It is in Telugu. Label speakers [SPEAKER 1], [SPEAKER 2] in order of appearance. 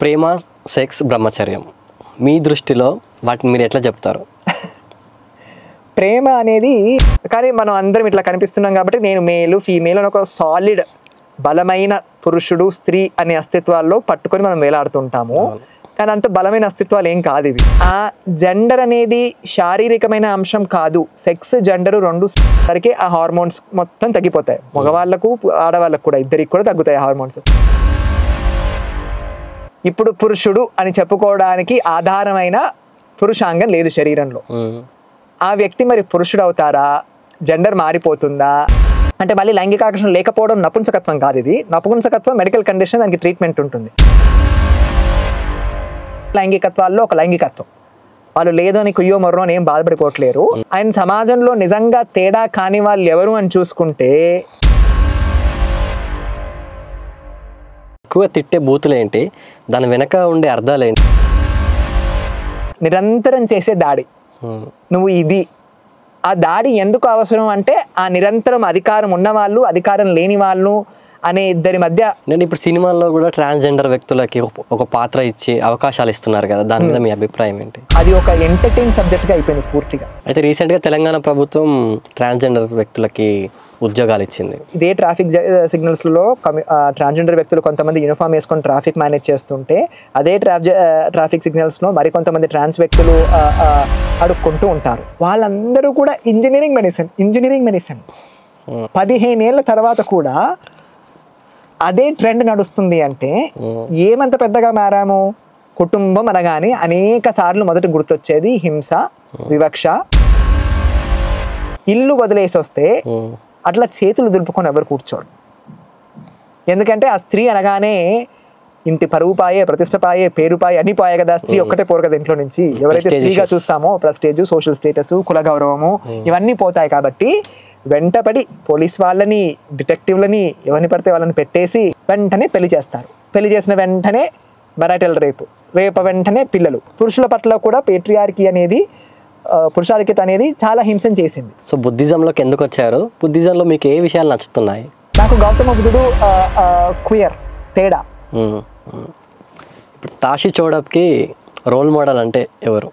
[SPEAKER 1] ప్రేమ, సెక్స్, బ్రహ్మచర్యం మీ దృష్టిలో వాటిని మీరు ఎట్లా చెప్తారు?
[SPEAKER 2] ప్రేమ అనేది, కానీ మనం అందరం ఇట్లా కనిపిస్తున్నాం కాబట్టి నేను మేలు ఫీమేల్ అని ఒక సాలిడ్ బలమైన పురుషుడు స్త్రీ అనే అస్తిత్వాల్లో పట్టుకొని మనం వేలాడుతుంటాము. కానీ అంత బలమైన అస్తిత్వాలు ఏం కాదు ఇవి. ఆ జెండర్ అనేది శారీరకమైన అంశం కాదు. సెక్స్ జెండర్ రెండు సరికి ఆ హార్మోన్స్ మొత్తం తగ్గిపోతాయి. మగవాళ్ళకు ఆడవాళ్ళకు కూడా ఇద్దరికి కూడా తగ్గుతాయి హార్మోన్స్. ఇప్పుడు పురుషుడు అని చెప్పుకోవడానికి ఆధారమైన పురుషాంగం లేదు శరీరంలో. ఆ వ్యక్తి మరి పురుషుడు అవుతారా? జెండర్ మారిపోతుందా? అంటే మళ్ళీ లైంగిక ఆకర్షణ లేకపోవడం నపుంసకత్వం కాదు. ఇది నపుంసకత్వం మెడికల్ కండిషన్, దానికి ట్రీట్మెంట్ ఉంటుంది. లైంగికత్వాల్లో ఒక లైంగికత్వం వాళ్ళు లేదు అని కుయ్యో మొర్రో అని ఏం బాధపడిపోవట్లేరు. ఆయన సమాజంలో నిజంగా తేడా కాని వాళ్ళు ఎవరు అని చూసుకుంటే
[SPEAKER 1] ఎక్కువ తిట్టే బూతులు ఏంటి? దాని వెనక ఉండే అర్థాలు ఏంటి?
[SPEAKER 2] నిరంతరం చేసే దాడి. నువ్వు ఇది ఆ దాడి ఎందుకు అవసరం అంటే ఆ నిరంతరం అధికారం ఉన్నవాళ్ళు అధికారం లేని వాళ్ళు అనే ఇద్దరి మధ్య.
[SPEAKER 1] నేను ఇప్పుడు సినిమాల్లో కూడా ట్రాన్స్జెండర్ వ్యక్తులకి ఒక పాత్ర ఇచ్చి అవకాశాలు ఇస్తున్నారు కదా, దాని మీద మీ అభిప్రాయం ఏంటి?
[SPEAKER 2] అది ఒక ఎంటర్టైన్ సబ్జెక్ట్గా అయిపోయింది పూర్తిగా.
[SPEAKER 1] అయితే రీసెంట్గా తెలంగాణ ప్రభుత్వం ట్రాన్స్జెండర్ వ్యక్తులకి ఉద్యోగాలు ఇచ్చింది.
[SPEAKER 2] ఇదే ట్రాఫిక్ సిగ్నల్స్లో ట్రాన్స్జెండర్ వ్యక్తులు కొంతమంది యూనిఫామ్ వేసుకొని ట్రాఫిక్ మేనేజ్ చేస్తుంటే అదే ట్రాఫిక్ సిగ్నల్స్లో మరికొంతమంది ట్రాన్స్ వ్యక్తులు అడుక్కుంటూ ఉంటారు. వాళ్ళందరూ కూడా ఇంజనీరింగ్ మెడిసిన్ 15 ఏళ్ళ తర్వాత కూడా అదే ట్రెండ్ నడుస్తుంది అంటే ఏమంత పెద్దగా మారాము? కుటుంబం అనగానే అనేక సార్లు మొదట గుర్తొచ్చేది హింస, వివక్ష. ఇల్లు వదిలేసి వస్తే అట్లా చేతులు దులుపుకొని ఎవరు కూర్చోరు. ఎందుకంటే ఆ స్త్రీ అనగానే ఇంటి పరువు పాయే, ప్రతిష్ట పాయే, పేరు పాయే, అన్ని పాయే కదా. స్త్రీ ఒక్కటే పోరు కదా ఇంట్లో నుంచి. ఎవరైతే స్త్రీగా చూస్తామో ప్రెస్టేజ్, సోషల్ స్టేటస్, కుల గౌరవము ఇవన్నీ పోతాయి. కాబట్టి వెంటపడి పోలీస్ వాళ్ళని, డిటెక్టివ్లని, ఎవరిని పడితే వాళ్ళని పెట్టేసి వెంటనే పెళ్లి చేస్తారు. పెళ్లి చేసిన వెంటనే మెరైటల్ రేపు వెంటనే పిల్లలు. పురుషుల పట్ల కూడా పేట్రియార్కీ అనేది, పురుషాధిక్యత అనేది చాలా హింసను చేసింది.
[SPEAKER 1] సో బుద్ధిజంలోకి ఎందుకు వచ్చారు? బుద్ధిజంలో మీకు ఏ విషయాలు నచ్చుతున్నాయి?
[SPEAKER 2] నాకు గౌతమ బుద్ధుడు క్వియర్ తేడా.
[SPEAKER 1] ఇప్పుడు తాషి చోడప్కి రోల్ మోడల్ అంటే ఎవరు?